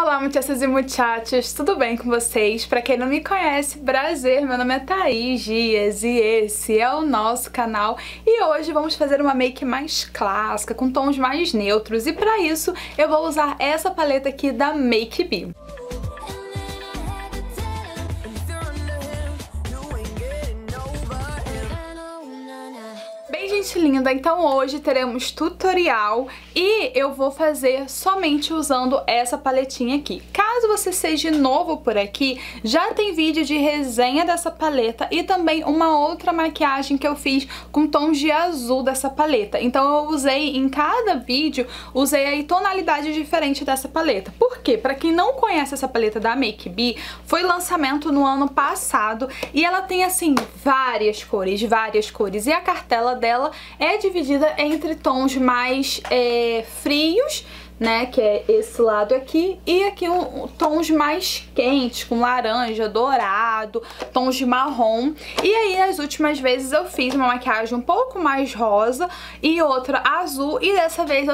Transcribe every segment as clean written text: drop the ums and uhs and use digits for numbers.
Olá, muchachas e muchachos, tudo bem com vocês? Pra quem não me conhece, prazer, meu nome é Thaís Dias e esse é o nosso canal. E hoje vamos fazer uma make mais clássica, com tons mais neutros, e pra isso eu vou usar essa paleta aqui da Make Be. Gente linda, então hoje teremos tutorial e eu vou fazer somente usando essa paletinha aqui. Caso você seja novo por aqui, já tem vídeo de resenha dessa paleta e também uma outra maquiagem que eu fiz com tons de azul dessa paleta. Então eu usei em cada vídeo, usei aí tonalidade diferente dessa paleta. Por quê? Pra quem não conhece essa paleta da Make Be, foi lançamento no ano passado e ela tem assim várias cores e a cartela dela é dividida entre tons mais frios, né, que é esse lado aqui, e aqui tons mais quentes, com laranja, dourado, tons de marrom. E aí as últimas vezes eu fiz uma maquiagem um pouco mais rosa e outra azul, e dessa vez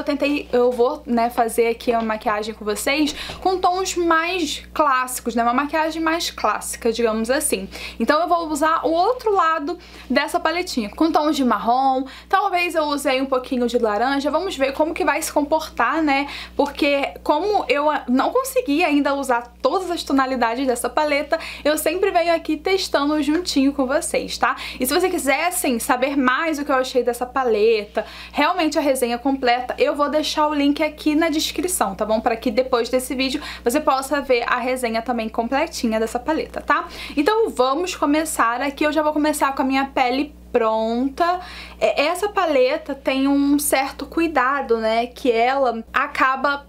eu vou, né, fazer aqui uma maquiagem com vocês com tons mais clássicos, né, uma maquiagem mais clássica, digamos assim. Então eu vou usar o outro lado dessa paletinha, com tons de marrom, talvez eu usei um pouquinho de laranja, vamos ver como que vai se comportar, né, porque como eu não consegui ainda usar todas as tonalidades dessa paleta, eu sempre venho aqui testando juntinho com vocês, tá? E se você quiser, assim, saber mais o que eu achei dessa paleta, realmente a resenha completa, eu vou deixar o link aqui na descrição, tá bom? Para que depois desse vídeo você possa ver a resenha também completinha dessa paleta, tá? Então vamos começar aqui, eu já vou começar com a minha pele pronta. Essa paleta tem um certo cuidado, né, que ela acaba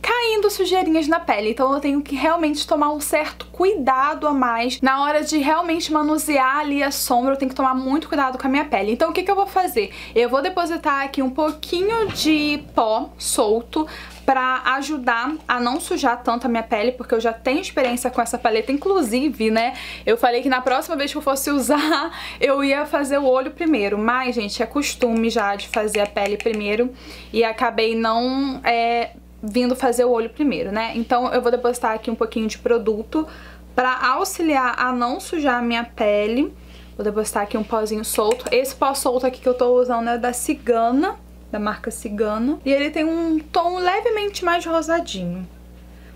caindo sujeirinhas na pele, então eu tenho que realmente tomar um certo cuidado a mais na hora de realmente manusear ali a sombra. Eu tenho que tomar muito cuidado com a minha pele. Então o que eu vou fazer? Eu vou depositar aqui um pouquinho de pó solto pra ajudar a não sujar tanto a minha pele, porque eu já tenho experiência com essa paleta. Inclusive, né, eu falei que na próxima vez que eu fosse usar, eu ia fazer o olho primeiro, mas, gente, é costume já de fazer a pele primeiro e acabei não vindo fazer o olho primeiro, né? Então eu vou depositar aqui um pouquinho de produto pra auxiliar a não sujar a minha pele. Vou depositar aqui um pozinho solto. Esse pó solto aqui que eu tô usando é da Cigana, da marca Cigana, e ele tem um tom levemente mais rosadinho.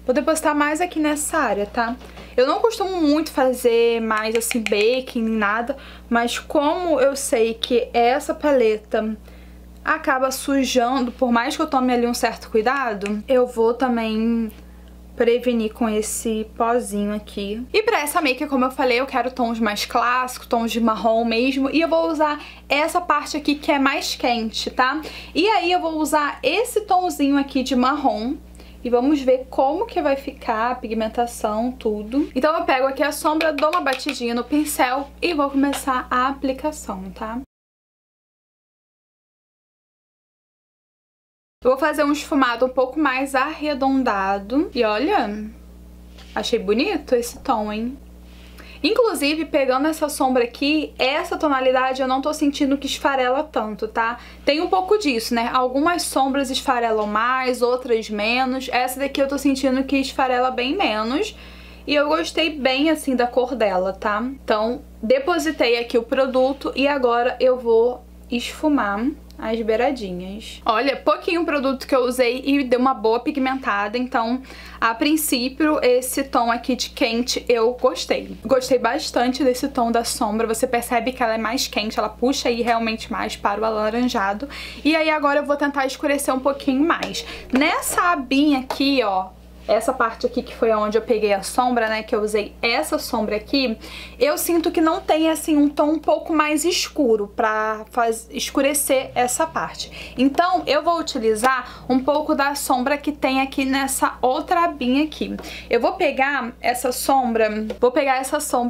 Vou depositar mais aqui nessa área, tá? Eu não costumo muito fazer mais assim baking nem nada, mas como eu sei que essa paleta acaba sujando, por mais que eu tome ali um certo cuidado, eu vou também prevenir com esse pozinho aqui. E pra essa make, como eu falei, eu quero tons mais clássicos, tons de marrom mesmo, e eu vou usar essa parte aqui que é mais quente, tá? E aí eu vou usar esse tomzinho aqui de marrom, e vamos ver como que vai ficar a pigmentação, tudo. Então eu pego aqui a sombra, dou uma batidinha no pincel e vou começar a aplicação, tá? Eu vou fazer um esfumado um pouco mais arredondado. E olha, achei bonito esse tom, hein? Inclusive, pegando essa sombra aqui, essa tonalidade eu não tô sentindo que esfarela tanto, tá? Tem um pouco disso, né? Algumas sombras esfarelam mais, outras menos. Essa daqui eu tô sentindo que esfarela bem menos. E eu gostei bem, assim, da cor dela, tá? Então, depositei aqui o produto e agora eu vou esfumar as beiradinhas. Olha, pouquinho produto que eu usei e deu uma boa pigmentada, então a princípio esse tom aqui de quente eu gostei. Gostei bastante desse tom da sombra, você percebe que ela é mais quente, ela puxa aí realmente mais para o alaranjado. E aí agora eu vou tentar escurecer um pouquinho mais. Nessa abinha aqui, ó, essa parte aqui que foi onde eu peguei a sombra, né, que eu usei essa sombra aqui, eu sinto que não tem, assim, um tom um pouco mais escuro pra escurecer essa parte. Então, eu vou utilizar um pouco da sombra que tem aqui nessa outra abinha aqui. Eu vou pegar essa sombra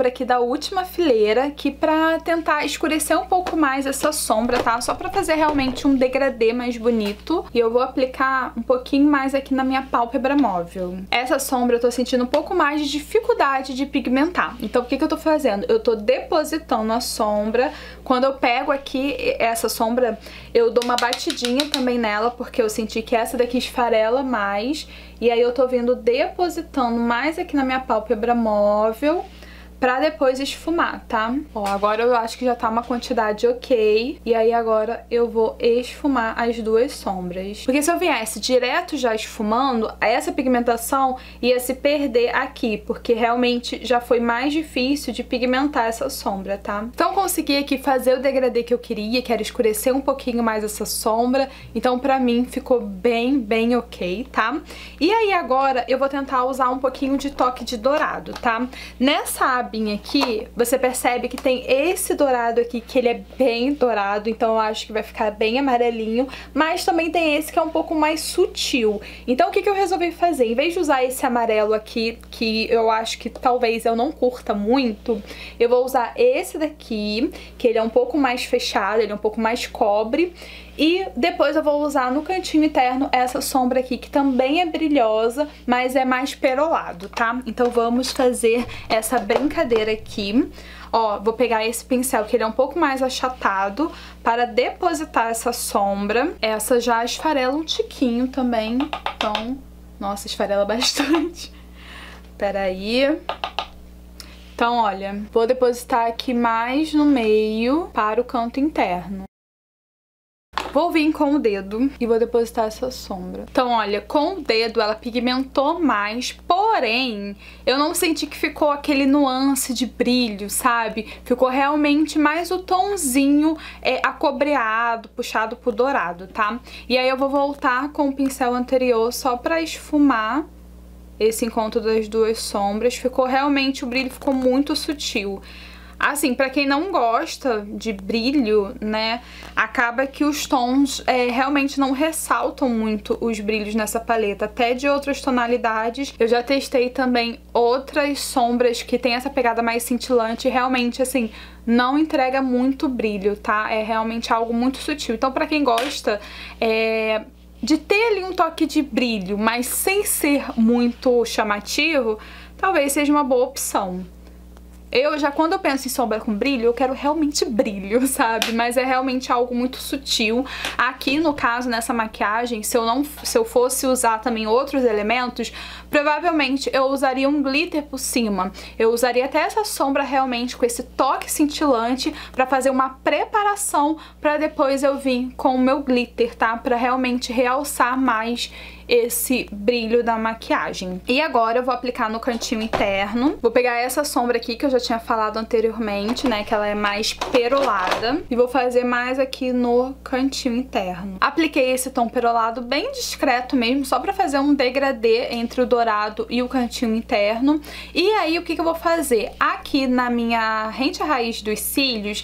aqui da última fileira, aqui pra tentar escurecer um pouco mais essa sombra, tá? Só pra fazer realmente um degradê mais bonito. E eu vou aplicar um pouquinho mais aqui na minha pálpebra móvel. horrível. Essa sombra eu tô sentindo um pouco mais de dificuldade de pigmentar. Então o que eu tô fazendo? Eu tô depositando a sombra. Quando eu pego aqui essa sombra, eu dou uma batidinha também nela, porque eu senti que essa daqui esfarela mais. E aí eu tô vindo depositando mais aqui na minha pálpebra móvel, pra depois esfumar, tá? Ó, agora eu acho que já tá uma quantidade ok. E aí agora eu vou esfumar as duas sombras. Porque se eu viesse direto já esfumando, essa pigmentação ia se perder aqui, porque realmente já foi mais difícil de pigmentar essa sombra, tá? Então consegui aqui fazer o degradê que eu queria, que era escurecer um pouquinho mais essa sombra. Então pra mim ficou bem ok, tá? E aí agora eu vou tentar usar um pouquinho de toque de dourado, tá? Nessa abinha aqui, você percebe que tem esse dourado aqui, que ele é bem dourado, então eu acho que vai ficar bem amarelinho, mas também tem esse que é um pouco mais sutil. Então o que eu resolvi fazer? Em vez de usar esse amarelo aqui, que eu acho que talvez eu não curta muito, eu vou usar esse daqui, que ele é um pouco mais fechado, ele é um pouco mais cobre. E depois eu vou usar no cantinho interno essa sombra aqui, que também é brilhosa, mas é mais perolado, tá? Então vamos fazer essa brincadeira aqui. Ó, vou pegar esse pincel, que ele é um pouco mais achatado, para depositar essa sombra. Essa já esfarela um tiquinho também, então... Nossa, esfarela bastante. Peraí. Então, olha, vou depositar aqui mais no meio para o canto interno. Vou vir com o dedo e vou depositar essa sombra. Então, olha, com o dedo ela pigmentou mais, porém, eu não senti que ficou aquele nuance de brilho, sabe? Ficou realmente mais o tomzinho acobreado, puxado pro dourado, tá? E aí eu vou voltar com o pincel anterior só pra esfumar esse encontro das duas sombras. Ficou realmente, o brilho ficou muito sutil. Assim, pra quem não gosta de brilho, né, acaba que os tons realmente não ressaltam muito os brilhos nessa paleta, até de outras tonalidades. Eu já testei também outras sombras que tem essa pegada mais cintilante e realmente, assim, não entrega muito brilho, tá? É realmente algo muito sutil. Então, pra quem gosta de ter ali um toque de brilho, mas sem ser muito chamativo, talvez seja uma boa opção. Quando eu penso em sombra com brilho, eu quero realmente brilho, sabe? Mas é realmente algo muito sutil. Aqui, no caso, nessa maquiagem, se eu fosse usar também outros elementos, provavelmente eu usaria um glitter por cima. Eu usaria até essa sombra realmente com esse toque cintilante pra fazer uma preparação pra depois eu vir com o meu glitter, tá? Pra realmente realçar mais esse brilho da maquiagem. E agora eu vou aplicar no cantinho interno. Vou pegar essa sombra aqui que eu já tinha falado anteriormente, né, que ela é mais perolada, e vou fazer mais aqui no cantinho interno. Apliquei esse tom perolado bem discreto mesmo, só pra fazer um degradê entre o dourado e o cantinho interno. E aí o que eu vou fazer? Aqui na minha rente à raiz dos cílios,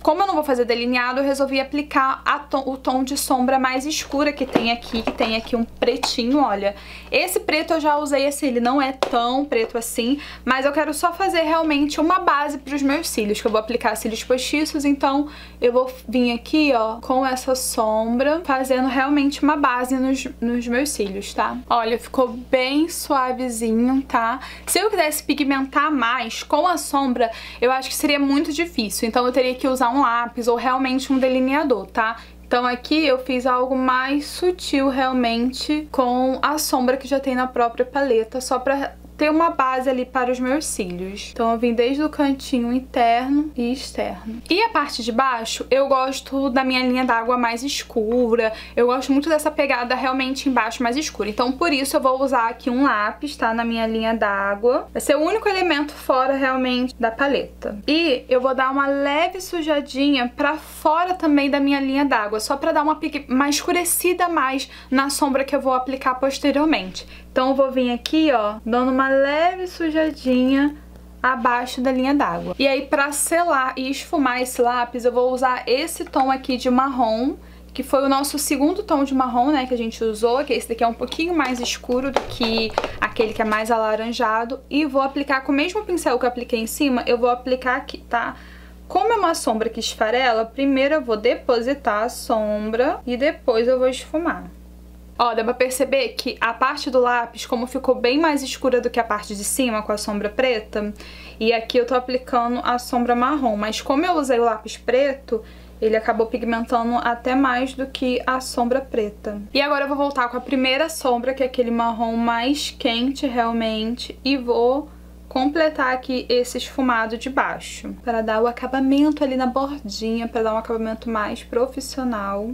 como eu não vou fazer delineado, eu resolvi aplicar o tom de sombra mais escura que tem aqui um pretinho, olha. Esse preto eu já usei, assim, ele não é tão preto assim, mas eu quero só fazer realmente uma base pros meus cílios, que eu vou aplicar cílios postiços, então eu vou vir aqui, ó, com essa sombra, fazendo realmente uma base nos meus cílios, tá? Olha, ficou bem suavezinho, tá? Se eu quisesse pigmentar mais com a sombra, eu acho que seria muito difícil, então eu teria que usar um lápis ou realmente um delineador, tá? Então aqui eu fiz algo mais sutil realmente com a sombra que já tem na própria paleta, só pra ter uma base ali para os meus cílios. Então eu vim desde o cantinho interno e externo. E a parte de baixo, eu gosto da minha linha d'água mais escura, eu gosto muito dessa pegada realmente embaixo mais escura. Então por isso eu vou usar aqui um lápis, tá? Na minha linha d'água. Vai ser o único elemento fora realmente da paleta. E eu vou dar uma leve sujadinha pra fora também da minha linha d'água, só pra dar uma escurecida mais na sombra que eu vou aplicar posteriormente. Então eu vou vir aqui, ó, dando uma leve sujadinha abaixo da linha d'água. E aí pra selar e esfumar esse lápis, eu vou usar esse tom aqui de marrom, que foi o nosso segundo tom de marrom, né, que a gente usou, que esse daqui é um pouquinho mais escuro do que aquele que é mais alaranjado. E vou aplicar com o mesmo pincel que eu apliquei em cima, eu vou aplicar aqui, tá? Como é uma sombra que esfarela, primeiro eu vou depositar a sombra e depois eu vou esfumar. Ó, dá pra perceber que a parte do lápis, como ficou bem mais escura do que a parte de cima, com a sombra preta, e aqui eu tô aplicando a sombra marrom, mas como eu usei o lápis preto, ele acabou pigmentando até mais do que a sombra preta. E agora eu vou voltar com a primeira sombra, que é aquele marrom mais quente realmente, e vou completar aqui esse esfumado de baixo, para dar o acabamento ali na bordinha, para dar um acabamento mais profissional.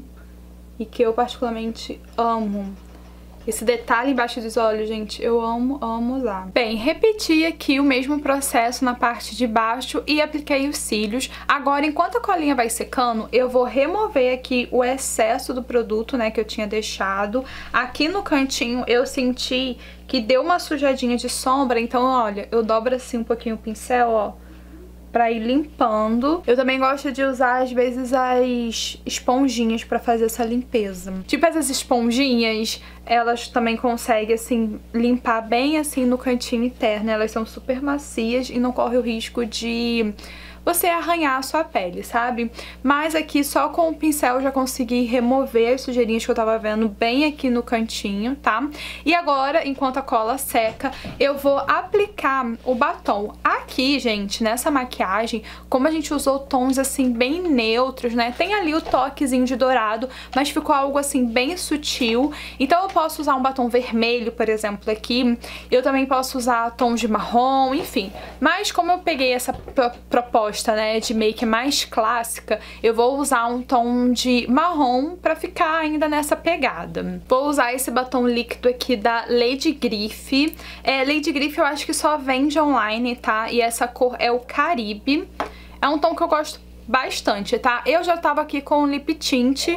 E que eu particularmente amo. Esse detalhe embaixo dos olhos, gente, eu amo, amo usar. Bem, repeti aqui o mesmo processo na parte de baixo e apliquei os cílios. Agora, enquanto a colinha vai secando, eu vou remover aqui o excesso do produto, né, que eu tinha deixado. Aqui no cantinho eu senti que deu uma sujadinha de sombra, então, olha, eu dobro assim um pouquinho o pincel, ó, pra ir limpando. Eu também gosto de usar, às vezes, as esponjinhas pra fazer essa limpeza. Tipo, essas esponjinhas, elas também conseguem, assim, limpar bem, assim, no cantinho interno. Elas são super macias e não corre o risco de você arranhar a sua pele, sabe? Mas aqui só com o pincel eu já consegui remover as sujeirinhas que eu tava vendo bem aqui no cantinho, tá? E agora, enquanto a cola seca, eu vou aplicar o batom. Aqui, gente, nessa maquiagem, como a gente usou tons assim bem neutros, né? Tem ali o toquezinho de dourado, mas ficou algo assim bem sutil. Então eu posso usar um batom vermelho, por exemplo, aqui. Eu também posso usar tons de marrom, enfim. Mas como eu peguei essa proposta, né, de make mais clássica, eu vou usar um tom de marrom pra ficar ainda nessa pegada. Vou usar esse batom líquido aqui da Lady Griffe. Lady Griffe eu acho que só vende online, tá? E essa cor é o Caribe. É um tom que eu gosto bastante, tá? Eu já tava aqui com lip tint,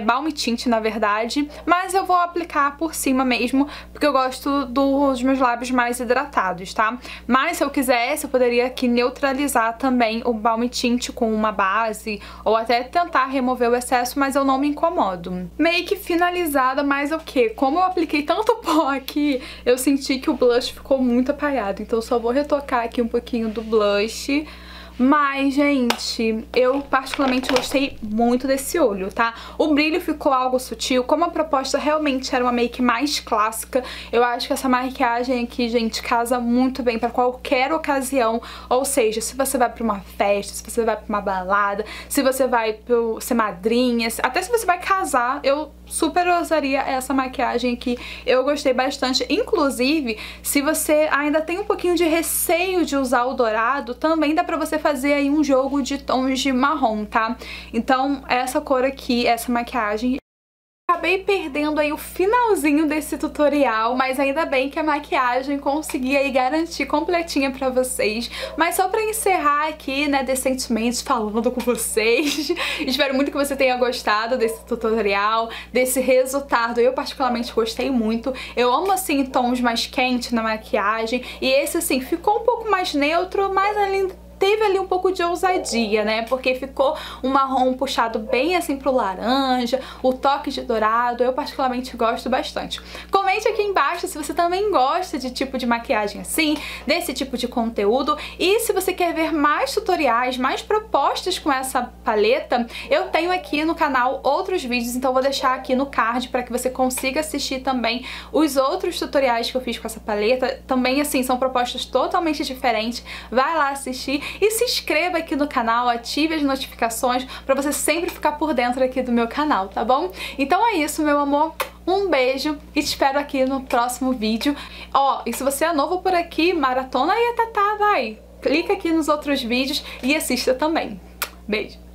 balm tint na verdade, mas eu vou aplicar por cima mesmo, porque eu gosto dos meus lábios mais hidratados, tá? Mas se eu quisesse, eu poderia aqui neutralizar também o balm tint com uma base, ou até tentar remover o excesso, mas eu não me incomodo. Make finalizada, mas o que? Como eu apliquei tanto pó aqui, eu senti que o blush ficou muito apagado, então eu só vou retocar aqui um pouquinho do blush. Mas, gente, eu particularmente gostei muito desse olho, tá? O brilho ficou algo sutil. Como a proposta realmente era uma make mais clássica, eu acho que essa maquiagem aqui, gente, casa muito bem pra qualquer ocasião. Ou seja, se você vai pra uma festa, se você vai pra uma balada, se você vai ser madrinha, até se você vai casar, eu super usaria essa maquiagem aqui. Eu gostei bastante. Inclusive, se você ainda tem um pouquinho de receio de usar o dourado, também dá pra você fazer aí um jogo de tons de marrom, tá? Então, essa cor aqui, essa maquiagem... Acabei perdendo aí o finalzinho desse tutorial, mas ainda bem que a maquiagem consegui aí garantir completinha pra vocês. Mas só pra encerrar aqui, né, decentemente falando com vocês, espero muito que você tenha gostado desse tutorial, desse resultado. Eu particularmente gostei muito. Eu amo, assim, tons mais quentes na maquiagem, e esse, assim, ficou um pouco mais neutro, mas além... teve ali um pouco de ousadia, né? Porque ficou um marrom puxado bem assim pro laranja, o toque de dourado, eu particularmente gosto bastante. Comente aqui embaixo se você também gosta de tipo de maquiagem assim, desse tipo de conteúdo, e se você quer ver mais tutoriais, mais propostas com essa paleta, eu tenho aqui no canal outros vídeos, então vou deixar aqui no card para que você consiga assistir também os outros tutoriais que eu fiz com essa paleta. Também, assim, são propostas totalmente diferentes, vai lá assistir. E se inscreva aqui no canal, ative as notificações pra você sempre ficar por dentro aqui do meu canal, tá bom? Então é isso, meu amor. Um beijo e te espero aqui no próximo vídeo. Ó, e se você é novo por aqui, maratona aí a Tatá, vai! Clica aqui nos outros vídeos e assista também. Beijo!